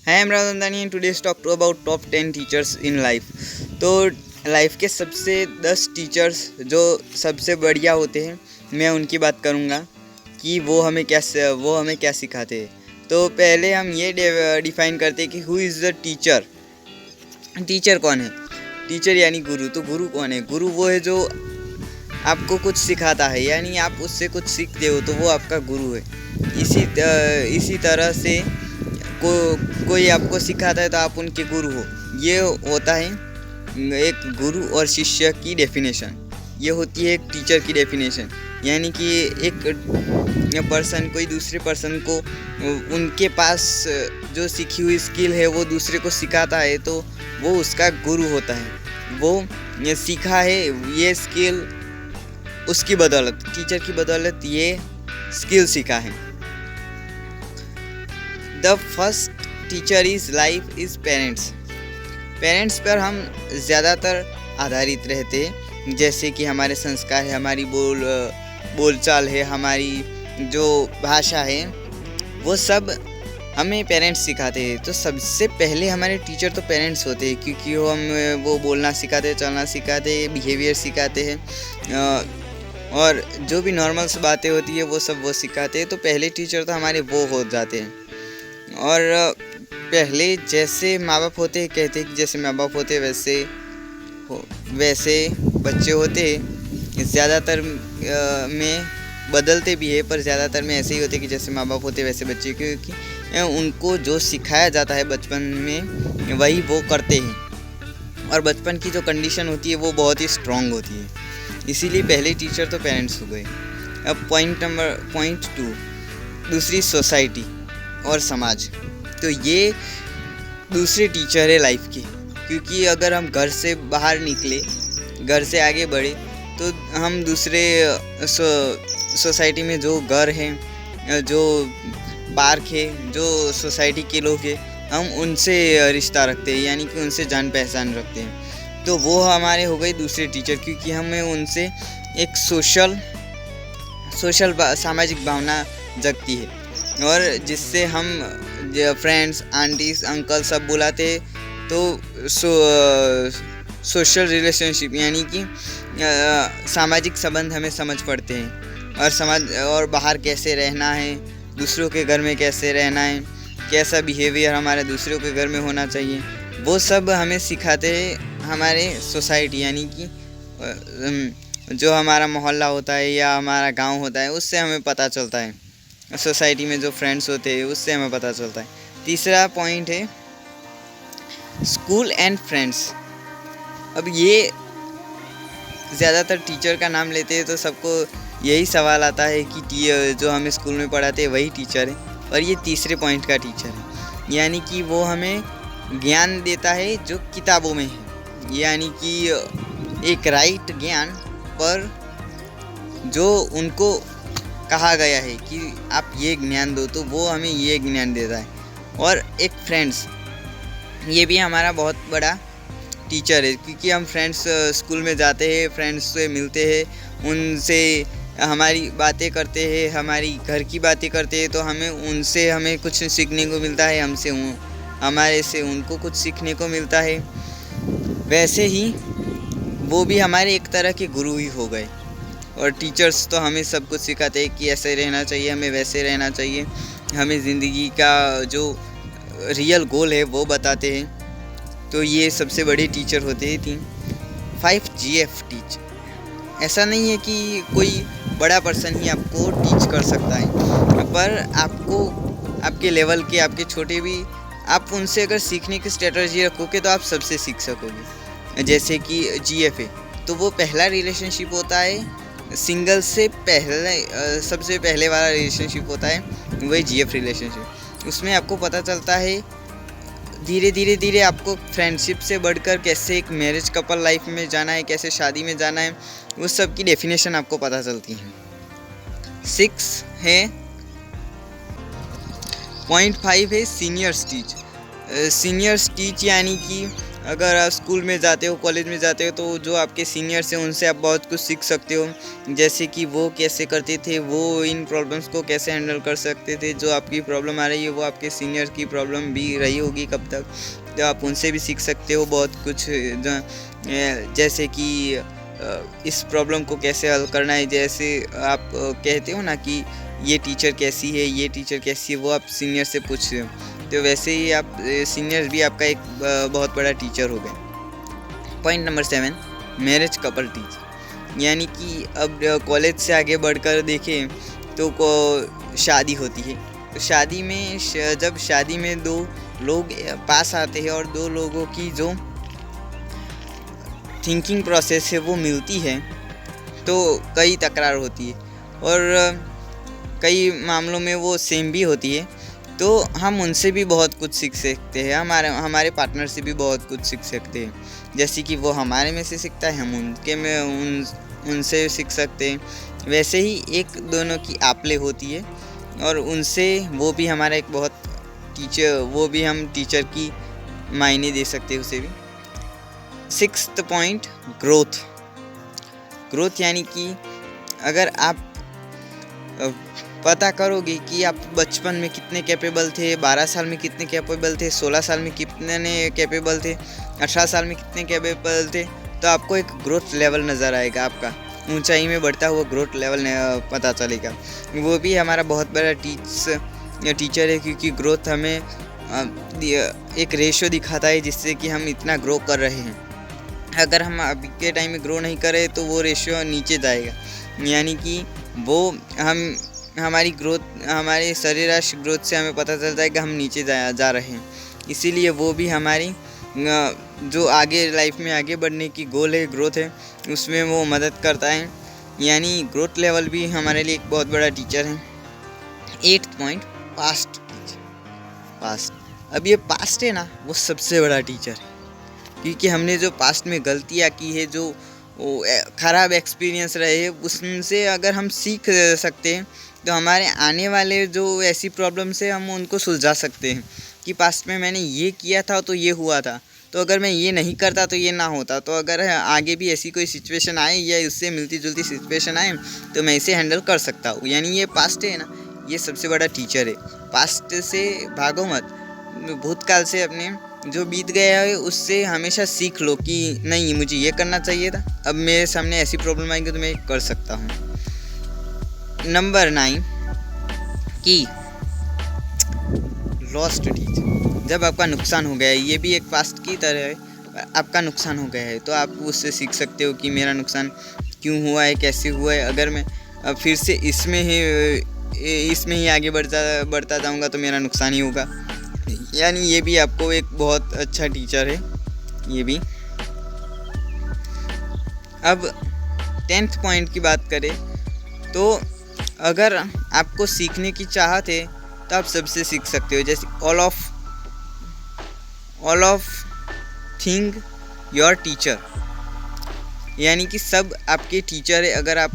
Hi, I'm Radhandani and today's talk about top 10 teachers in life। तो life के सबसे 10 teachers जो सबसे बढ़िया होते हैं, मैं उनकी बात करूँगा कि वो हमें क्या सिखाते हैं। तो पहले हम ये डिफाइन करते हैं कि who is the teacher. Teacher कौन है? टीचर यानी गुरु। तो गुरु कौन है? गुरु वो है जो आपको कुछ सिखाता है, यानी आप उससे कुछ सीखते हो तो वो आपका गुरु है। इसी तरह से कोई आपको सिखाता है तो आप उनके गुरु हो। ये होता है एक गुरु और शिष्य की डेफिनेशन। ये होती है एक टीचर की डेफिनेशन, यानी कि एक पर्सन कोई दूसरे पर्सन को उनके पास जो सीखी हुई स्किल है वो दूसरे को सिखाता है तो वो उसका गुरु होता है। वो ये सीखा है ये स्किल उसकी बदौलत, टीचर की बदौलत ये स्किल सीखा है। The first teacher is life is parents. Parents पर हम ज़्यादातर आधारित रहते हैं, जैसे कि हमारे संस्कार है, हमारी बोलचाल है, हमारी जो भाषा है, वो सब हमें पेरेंट्स सिखाते हैं। तो सबसे पहले हमारे टीचर तो पेरेंट्स होते हैं, क्योंकि वो बोलना सिखाते हैं, चलना सिखाते हैं, बिहेवियर सिखाते हैं, और जो भी नॉर्मल्स बातें होती है वो सब वो सिखाते हैं। तो पहले टीचर तो हमारे वो हो जाते हैं। और पहले जैसे माँ बाप होते हैं, कहते हैं कि जैसे माँ बाप होते हैं वैसे बच्चे होते हैं। ज़्यादातर में बदलते भी है, पर ज़्यादातर में ऐसे ही होते हैं कि जैसे माँ बाप होते हैं वैसे बच्चे, क्योंकि उनको जो सिखाया जाता है बचपन में वही वो करते हैं। और बचपन की जो कंडीशन होती है वो बहुत ही स्ट्रॉन्ग होती है, इसीलिए पहले टीचर तो पेरेंट्स हो गए। अब पॉइंट 2, दूसरी सोसाइटी और समाज। तो ये दूसरे टीचर है लाइफ के, क्योंकि अगर हम घर से बाहर निकले, घर से आगे बढ़े, तो हम दूसरे सोसाइटी में जो घर हैं, जो पार्क है, जो सोसाइटी के लोग हैं, हम उनसे रिश्ता रखते हैं, यानी कि उनसे जान पहचान रखते हैं। तो वो हमारे हो गए दूसरे टीचर, क्योंकि हमें उनसे एक सोशल सामाजिक भावना जगती है, और जिससे हम फ्रेंड्स, आंटीज, अंकल सब बुलाते हैं। तो सोशल रिलेशनशिप यानी कि सामाजिक संबंध हमें समझ पड़ते हैं, और समाज और बाहर कैसे रहना है, दूसरों के घर में कैसे रहना है, कैसा बिहेवियर हमारे दूसरों के घर में होना चाहिए, वो सब हमें सिखाते हैं हमारे सोसाइटी, यानी कि जो हमारा मोहल्ला होता है या हमारा गांव होता है, उससे हमें पता चलता है। सोसाइटी में जो फ्रेंड्स होते हैं उससे हमें पता चलता है। तीसरा पॉइंट है स्कूल एंड फ्रेंड्स। अब ये ज़्यादातर टीचर का नाम लेते हैं तो सबको यही सवाल आता है कि जो हमें स्कूल में पढ़ाते हैं वही टीचर है, और ये तीसरे पॉइंट का टीचर है, यानी कि वो हमें ज्ञान देता है जो किताबों में है, यानी कि एक राइट ज्ञान, पर जो उनको कहा गया है कि आप ये ज्ञान दो, तो वो हमें ये ज्ञान देता है। और एक फ्रेंड्स, ये भी हमारा बहुत बड़ा टीचर है, क्योंकि हम फ्रेंड्स स्कूल में जाते हैं, फ्रेंड्स से मिलते हैं, उनसे हमारी बातें करते हैं, हमारी घर की बातें करते हैं, तो हमें कुछ सीखने को मिलता है, हमारे से उनको कुछ सीखने को मिलता है। वैसे ही वो भी हमारे एक तरह के गुरु ही हो गए। और टीचर्स तो हमें सब कुछ सिखाते हैं कि ऐसे रहना चाहिए, हमें वैसे रहना चाहिए, हमें ज़िंदगी का जो रियल गोल है वो बताते हैं। तो ये सबसे बड़े टीचर होते हैं 3। 5 GF टीच। ऐसा नहीं है कि कोई बड़ा पर्सन ही आपको टीच कर सकता है, पर आपको आपके लेवल के, आपके छोटे भी, आप उनसे अगर सीखने की स्ट्रेटजी रखोगे तो आप सबसे सीख सकोगे। जैसे कि GF है, तो वो पहला रिलेशनशिप होता है सिंगल से पहले, सबसे पहले वाला रिलेशनशिप होता है वही GF रिलेशनशिप। उसमें आपको पता चलता है धीरे धीरे आपको फ्रेंडशिप से बढ़कर कैसे एक मैरिज कपल लाइफ में जाना है, कैसे शादी में जाना है, उस सब की डेफिनेशन आपको पता चलती है। 6 है पॉइंट 5 है सीनियर्स टीच। सीनियर्स टीच यानी कि अगर आप स्कूल में जाते हो, कॉलेज में जाते हो, तो जो आपके सीनियर्स हैं उनसे आप बहुत कुछ सीख सकते हो, जैसे कि वो कैसे करते थे, वो इन प्रॉब्लम्स को कैसे हैंडल कर सकते थे। जो आपकी प्रॉब्लम आ रही है वो आपके सीनियर्स की प्रॉब्लम भी रही होगी कब तक, तो आप उनसे भी सीख सकते हो बहुत कुछ। जैसे कि इस प्रॉब्लम को कैसे हल करना है, जैसे आप कहते हो ना कि ये टीचर कैसी है, ये टीचर कैसी है, वो आप सीनियर से पूछते हो, तो वैसे ही आप सीनियर भी आपका एक बहुत बड़ा टीचर हो गए। Point number 7, marriage couple teach, यानी कि अब कॉलेज से आगे बढ़कर देखें तो शादी होती है। तो शादी में जब शादी में दो लोग पास आते हैं और दो लोगों की जो थिंकिंग प्रोसेस है वो मिलती है, तो कई तकरार होती है और कई मामलों में वो सेम भी होती है। तो हम उनसे भी बहुत कुछ सीख सकते हैं, हमारे पार्टनर से भी बहुत कुछ सीख सकते हैं। जैसे कि वो हमारे में से सीखता है, हम उनके में उनसे सीख सकते हैं। वैसे ही एक दोनों की आपले होती है और उनसे वो भी हमारा एक बहुत वो भी हम टीचर की मायने दे सकते हैं उसे भी। 6th पॉइंट, ग्रोथ यानी कि अगर आप पता करोगे कि आप बचपन में कितने कैपेबल थे, 12 साल में कितने कैपेबल थे, 16 साल में कितने कैपेबल थे, 18 साल में कितने कैपेबल थे, तो आपको एक ग्रोथ लेवल नज़र आएगा, आपका ऊंचाई में बढ़ता हुआ ग्रोथ लेवल पता चलेगा। वो भी हमारा बहुत बड़ा टीचर है, क्योंकि ग्रोथ हमें एक रेशियो दिखाता है जिससे कि हम इतना ग्रो कर रहे हैं। अगर हम अभी के टाइम में ग्रो नहीं करें तो वो रेशियो नीचे जाएगा, यानी कि वो हमारी ग्रोथ, हमारे सरेराश ग्रोथ से हमें पता चलता है कि हम नीचे जा रहे हैं। इसीलिए वो भी हमारी जो आगे लाइफ में आगे बढ़ने की गोल है, ग्रोथ है, उसमें वो मदद करता है। यानी ग्रोथ लेवल भी हमारे लिए एक बहुत बड़ा टीचर है। 8th point, past. अब ये पास्ट है ना, वो सबसे बड़ा टीचर है, क्योंकि हमने जो पास्ट में गलतियाँ की है, जो ख़राब एक्सपीरियंस रहे, उससे अगर हम सीख सकते हैं तो हमारे आने वाले जो ऐसी प्रॉब्लम्स है हम उनको सुलझा सकते हैं कि पास्ट में मैंने ये किया था तो ये हुआ था, तो अगर मैं ये नहीं करता तो ये ना होता। तो अगर आगे भी ऐसी कोई सिचुएशन आए या उससे मिलती जुलती सिचुएशन आए तो मैं इसे हैंडल कर सकता हूँ। यानी ये पास्ट है ना, ये सबसे बड़ा टीचर है। पास्ट से भागो मत, भूतकाल से अपने जो बीत गया है उससे हमेशा सीख लो कि नहीं, मुझे ये करना चाहिए था, अब मेरे सामने ऐसी प्रॉब्लम आएगी तो मैं कर सकता हूँ। नंबर 9 की लॉस्ट टीचर, जब आपका नुकसान हो गया है, ये भी एक पास्ट की तरह है, आपका नुकसान हो गया है तो आप उससे सीख सकते हो कि मेरा नुकसान क्यों हुआ है, कैसे हुआ है। अगर मैं अब फिर से इसमें ही आगे बढ़ता जाऊँगा तो मेरा नुकसान ही होगा। यानी ये भी आपको एक बहुत अच्छा टीचर है ये भी। अब 10th पॉइंट की बात करें तो अगर आपको सीखने की चाहत है तो आप सबसे सीख सकते हो। जैसे all of thing your teacher, यानी कि सब आपके टीचर है। अगर आप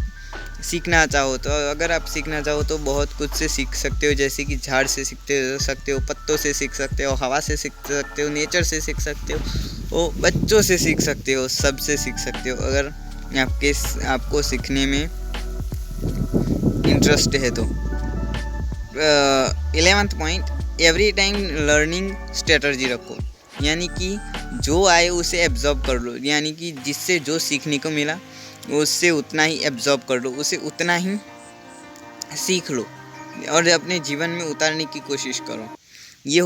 सीखना चाहो तो बहुत कुछ से सीख सकते हो, जैसे कि झाड़ से सीख सकते हो, पत्तों से सीख सकते हो, हवा से सीख सकते हो, नेचर से सीख सकते हो, बच्चों से सीख सकते हो, सबसे सीख सकते हो अगर आपको सीखने में इंटरेस्ट है तो। 11th point, every time learning strategy रखो, यानी कि जो आए उसे एब्जॉर्ब कर लो, यानी कि जिससे जो सीखने को मिला उससे उतना ही एब्जॉर्ब कर लो, उसे उतना ही सीख लो और अपने जीवन में उतारने की कोशिश करो। ये